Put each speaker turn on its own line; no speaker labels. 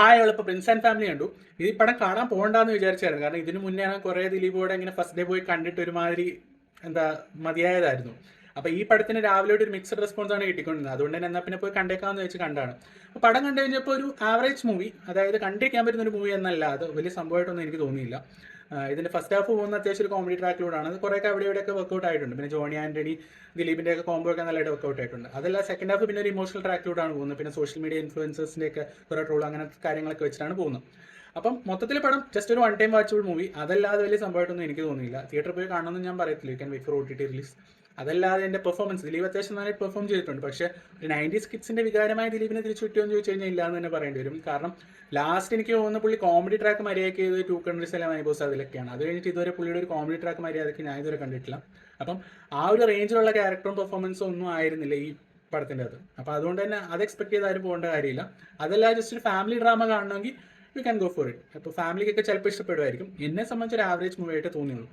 Hi അവളിപ്പോൾ Prince and family കണ്ടു. ഈ പടം കാണാൻ പോകണ്ടെന്ന് വിചാരിച്ചായിരുന്നു. കാരണം ഇതിന് മുന്നേ കുറേ ദിലീപോടെ ഇങ്ങനെ ഫസ്റ്റ് ഡേ പോയി കണ്ടിട്ട് ഒരുമാതിരി എന്താ മതിയായതായിരുന്നു. അപ്പോൾ ഈ പടത്തിന് രാവിലെ ഒരു മിക്സഡ് റെസ്പോൺസ് ആണ് കിട്ടിക്കൊണ്ടിരുന്നത്. അതുകൊണ്ട് തന്നെ എന്നാൽ പിന്നെ പോയി കണ്ടേക്കാമെന്ന് വെച്ച് കണ്ടാണ്. അപ്പോൾ പടം കണ്ടു കഴിഞ്ഞപ്പോൾ ഒരു ആവറേജ് മൂവി, അതായത് കണ്ടിരിക്കാൻ പറ്റുന്ന ഒരു മൂവി എന്നല്ല, അത് വലിയ സംഭവമായിട്ടൊന്നും എനിക്ക് തോന്നിയില്ല. ഇതിൻ്റെ ഫസ്റ്റ് ഹാഫ് പോകുന്ന അത്യാവശ്യം ഒരു കോമഡി ട്രാക്കിലൂടെയാണ്. അത് കുറേയൊക്കെ അവിടെ ഇവിടെയൊക്കെ വർക്കൗട്ട് ആയിട്ടുണ്ട്. പിന്നെ ജോണി ആൻ്റണി ദിലീപിൻ്റെ ഒക്കെ കോംബോ ഒക്കെ നല്ലതായിട്ട് വർക്കൗട്ട് ആയിട്ടുണ്ട്. അതല്ല സെക്കൻഡ് ഹാഫ് പിന്നെ ഒരു ഇമോഷണൽ ട്രാക്കിലൂടെയാണ് പോകുന്നത്. പിന്നെ സോഷ്യൽ മീഡിയ ഇൻഫ്ലുവൻസേഴ്സിൻ്റെ ഒക്കെ കുറേ ട്രോൾ അങ്ങനത്തെ കാര്യങ്ങളൊക്കെ വെച്ചിട്ടാണ് പോകുന്നത്. അപ്പം മൊത്തത്തിൽ പടം ജസ്റ്റ് ഒരു വൺ ടൈം വാച്ചബിൾ മൂവി, അതല്ലാതെ വലിയ സംഭവമായിട്ടൊന്നും എനിക്ക് തോന്നിയില്ല. തിയേറ്ററിൽ പോയി കാണണമെന്ന് ഞാൻ പറയത്തില്ല, you can wait for OTT release. അതല്ലാതെ എൻ്റെ പെർഫോമൻസ്, ദിലീപ് അത്യാവശ്യം നന്നായിട്ട് പെർഫോം ചെയ്തിട്ടുണ്ട്. പക്ഷേ ഒരു 90s കിഡ്സിൻ്റെ വികാരമായ ദിലീപിനെ തിരിച്ചു കിട്ടുമെന്ന് ചോദിച്ചു കഴിഞ്ഞാൽ ഇല്ല എന്ന് തന്നെ പറയേണ്ടി വരും. കാരണം ലാസ്റ്റ് എനിക്ക് തോന്നുന്ന പുള്ളി കോമഡി ട്രാക്ക് മര്യാദയ്ക്ക് ചെയ്ത് 2 കൺട്രീസ് എല്ലാം മൈബോസ് അതിലൊക്കെയാണ്. അത് കഴിഞ്ഞിട്ട് ഇതുവരെ പുള്ളിയുടെ ഒരു കോമഡി ട്രാക്ക് മര്യാദയ്ക്ക് ഞാൻ ഇതുവരെ കണ്ടിട്ടില്ല. അപ്പം ആ ഒരു റേഞ്ചിലുള്ള ക്യാരക്ടറും പെർഫോമൻസും ഒന്നും ആയിരുന്നില്ല ഈ പടത്തിൻ്റെ അത്. അപ്പോൾ അതുകൊണ്ട് തന്നെ അത് എക്സ്പെക്ട് ചെയ്ത് ആരും പോകേണ്ട കാര്യമില്ല. അതല്ല ജസ്റ്റ് ഒരു ഫാമിലി ഡ്രാമ കാണണമെങ്കിൽ you can go for it. അപ്പോൾ ഫാമിലിക്കൊക്കെ ചിലപ്പോൾ ഇഷ്ടപ്പെടുമായിരിക്കും. എന്നെ സംബന്ധിച്ച് ഒരു ആവറേജ് മൂവി ആയിട്ട് തോന്നിയുള്ളൂ.